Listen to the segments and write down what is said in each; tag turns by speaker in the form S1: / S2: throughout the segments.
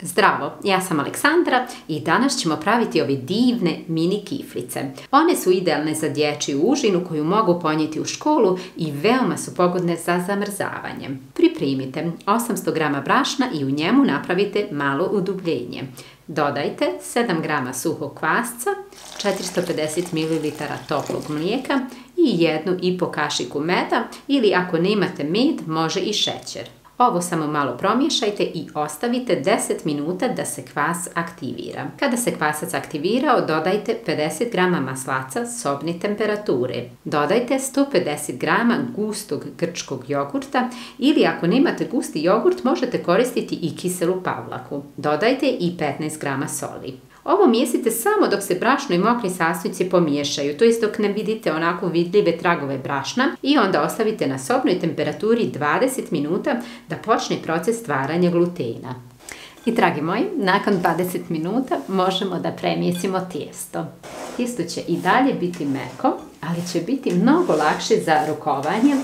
S1: Zdravo, ja sam Aleksandra i danas ćemo praviti ove divne mini kiflice. One su idealne za dječju užinu koju mogu ponijeti u školu i veoma su pogodne za zamrzavanje. Pripremite 800 g brašna i u njemu napravite malo udubljenje. Dodajte 7 g suhog kvasca, 450 ml toplog mlijeka i 1,5 kašiku meda ili ako nemate med može i šećer. Ovo samo malo promiješajte i ostavite 10 minuta da se kvas aktivira. Kada se kvasac aktivirao, dodajte 50 g maslaca sobne temperature. Dodajte 150 g gustog grčkog jogurta ili ako nemate gusti jogurt možete koristiti i kiselu pavlaku. Dodajte i 15 g soli. Ovo mijesite samo dok se brašno i mokri sastojci pomiješaju, to jest dok ne vidite onako vidljive tragove brašna i onda ostavite na sobnoj temperaturi 20 minuta da počne proces stvaranja glutena. I dragi moji, nakon 20 minuta možemo da premijesimo tijesto. Tijesto će i dalje biti meko, ali će biti mnogo lakše za rukovanje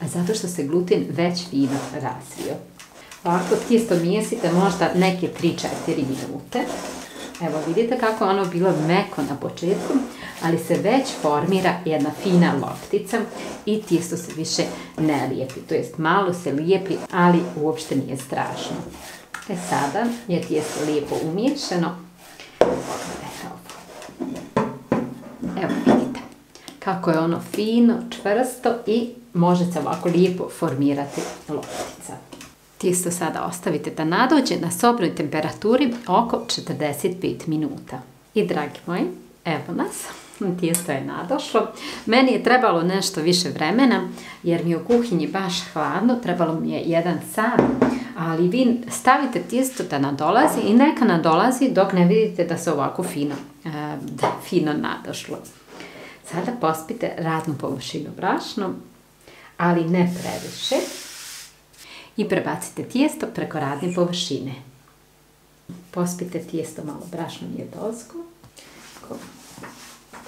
S1: zato što se gluten već fino razvio. Ovako tijesto mijesite možda neke 3-4 minute. Evo vidite kako ono bilo meko na početku, ali se već formira jedna fina loptica i tijesto se više ne lijepi. To jest malo se lijepi, ali uopšte nije strašno. Sada je tijesto lijepo umiješano. Evo vidite kako je ono fino, čvrsto i može se ovako lijepo formirati loptica. Tijesto sada ostavite da nadođe na sobnoj temperaturi oko 45 minuta. I dragi moji, evo nas, tijesto je nadošlo. Meni je trebalo nešto više vremena jer mi je u kuhinji baš hladno, trebalo mi je 1 sat, ali vi stavite tijesto da nadolazi i neka nadolazi dok ne vidite da se ovako fino nadošlo. Sada pospite radnu površinu brašnom, ali ne previše. I prebacite tijesto preko radne površine. Pospite tijesto malo brašnom i odozgo.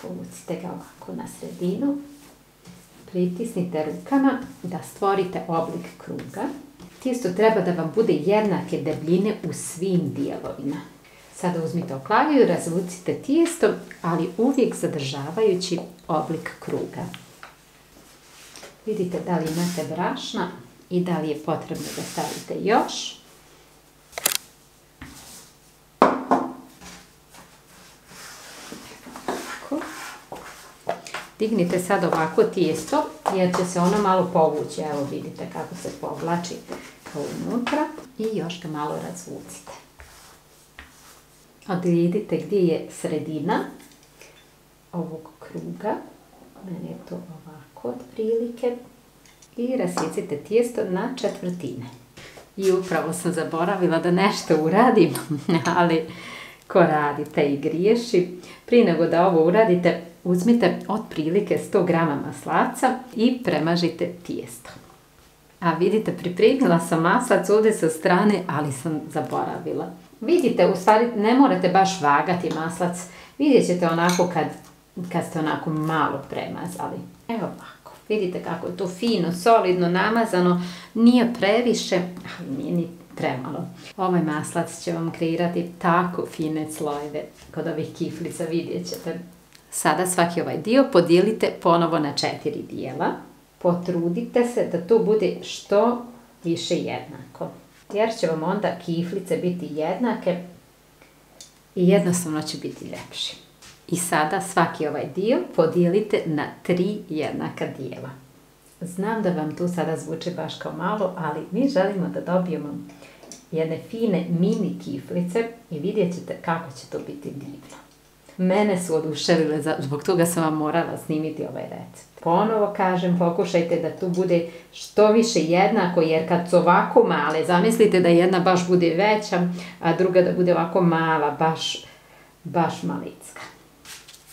S1: Povucite ga ovako na sredinu. Pritisnite rukama da stvorite oblik kruga. Tijesto treba da vam bude jednake debljine u svim dijelovima. Sada uzmite oklaviju i razvucite tijesto, ali uvijek zadržavajući oblik kruga. Vidite da li imate brašna i da li je potrebno da stavite još. Dignite sad ovako tijesto jer će se ono malo povući. Evo vidite kako se povlači unutra i još ga malo razvucite. Odvidite gdje je sredina ovog kruga. Meni je to ovako otprilike. I rasjecite tijesto na četvrtine. I upravo sam zaboravila da nešto uradim, ali ko radi taj i griješi. Prije nego da ovo uradite, uzmite otprilike 100 g maslaca i premažite tijesto. A vidite, pripremila sam maslac ovdje sa strane, ali sam zaboravila. Vidite, u stvari ne morate baš vagati maslac. Vidjet ćete onako kad ste onako malo premazali. Evo ovako. Vidite kako je to fino, solidno namazano, nije previše, ali nije ni premalo. Ovaj maslac će vam kreirati tako fine slojeve kod ovih kiflica, vidjet ćete. Sada svaki ovaj dio podijelite ponovo na 4 dijela. Potrudite se da to bude što više jednako, jer će vam onda kiflice biti jednake i jednostavno će biti ljepši. I sada svaki ovaj dio podijelite na 3 jednaka dijela. Znam da vam tu sada zvuči baš kao malo, ali mi želimo da dobijemo jedne fine mini kiflice i vidjet ćete kako će to biti divno. Mene su oduševile, zbog toga sam vam morala snimiti ovaj recept. Ponovo kažem, pokušajte da tu bude što više jednako, jer kad su ovako male, zamislite da jedna baš bude veća, a druga da bude ovako mala, baš malicka.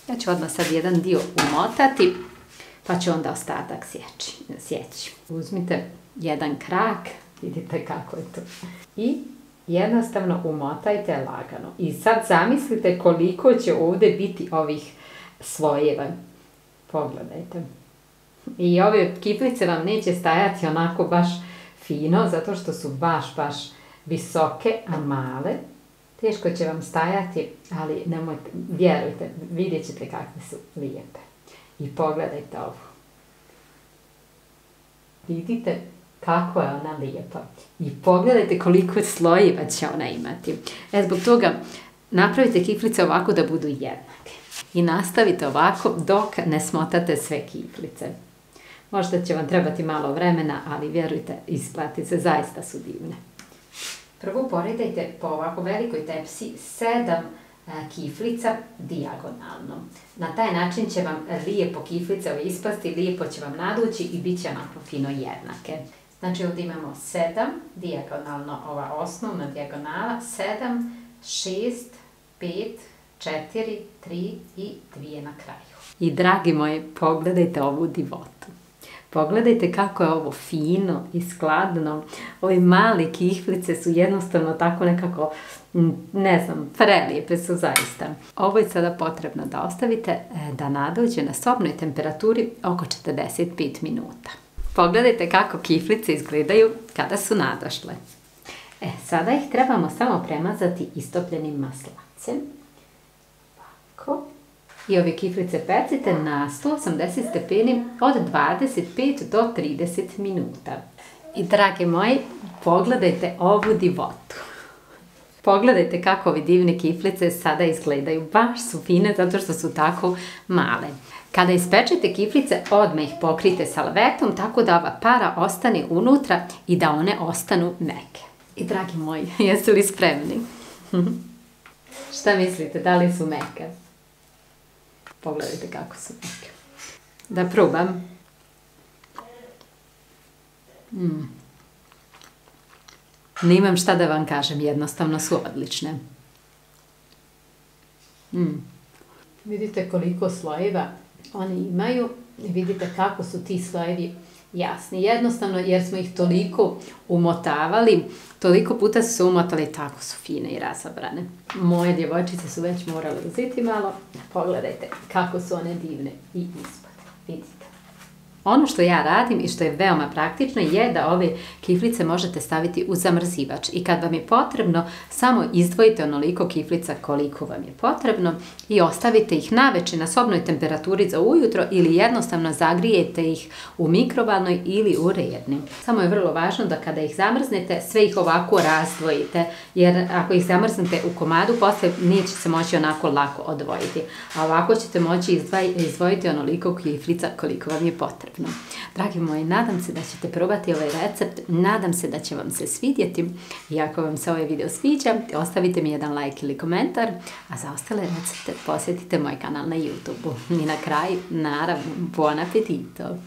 S1: Ja ću odmah sad jedan dio umotati, pa ću onda ostatak sjeći. Uzmite jedan krak, vidite kako je to. I jednostavno umotajte lagano. I sad zamislite koliko će ovdje biti ovih slojeva. Pogledajte. I ove kiflice vam neće stajati onako baš fino, zato što su baš visoke, a male. Teško će vam stajati, ali nemojte, vjerujte, vidjet ćete kakve su lijepe. I pogledajte ovo. Vidite kako je ona lijepa. I pogledajte koliko slojeva će ona imati. Zbog toga napravite kiflice ovako da budu jednake. I nastavite ovako dok ne smotate sve kiflice. Možda će vam trebati malo vremena, ali vjerujte, isplati se, zaista su divne. Prvo poredajte po ovako velikoj tepsi 7 kiflica dijagonalno. Na taj način će vam lijepo kiflice ispasti, lijepo će vam nadući i bit će onako fino jednake. Znači ovdje imamo 7 dijagonalno, ova osnovna dijagonala, 7, 6, 5, 4, 3 i 2 na kraju. I dragi moji, pogledajte ovu divotu. Pogledajte kako je ovo fino i skladno. Ove mali kiflice su jednostavno tako nekako, ne znam, prelijepe su zaista. Ovo je sada potrebno da ostavite da nadođe na sobnoj temperaturi oko 45 minuta. Pogledajte kako kiflice izgledaju kada su nadošle. Sada ih trebamo samo premazati istopljenim maslacem. Ovako. I ove kiflice pecite na 180 stepeni od 25 do 30 minuta. I dragi moji, pogledajte ovu divotu. Pogledajte kako ove divne kiflice sada izgledaju. Baš su fine zato što su tako male. Kada ispečete kiflice, odmah ih pokrijte salvetom tako da ova para ostane unutra i da one ostanu meke. I dragi moji, jeste li spremni? Šta mislite, da li su meke? Pogledajte kako su meke. Da probam. Nemam šta da vam kažem, jednostavno su odlične. Vidite koliko slojeva oni imaju i vidite kako su ti slojevi jasni. Jednostavno jer smo ih toliko umotavali, toliko puta su se umotali, tako su fine i rasabrane. Moje djevojčice su već morale uzeti malo. Pogledajte kako su one divne i ispod. Vidite. Ono što ja radim i što je veoma praktično je da ove kiflice možete staviti u zamrzivač i kad vam je potrebno, samo izdvojite onoliko kiflica koliko vam je potrebno i ostavite ih navečer na sobnoj temperaturi za ujutro ili jednostavno zagrijete ih u mikrovalnoj ili u rerni. Samo je vrlo važno da kada ih zamrznete, sve ih ovako razdvojite, jer ako ih zamrznete u komadu, posle neće se moći onako lako odvojiti. A ovako ćete moći izdvojiti onoliko kiflica koliko vam je potrebno. Dragi moji, nadam se da ćete probati ovaj recept, nadam se da će vam se svidjeti i ako vam se ovaj video sviđa, ostavite mi jedan like ili komentar, a za ostale recepte posjetite moj kanal na YouTube. I na kraju, naravno, buon appetito!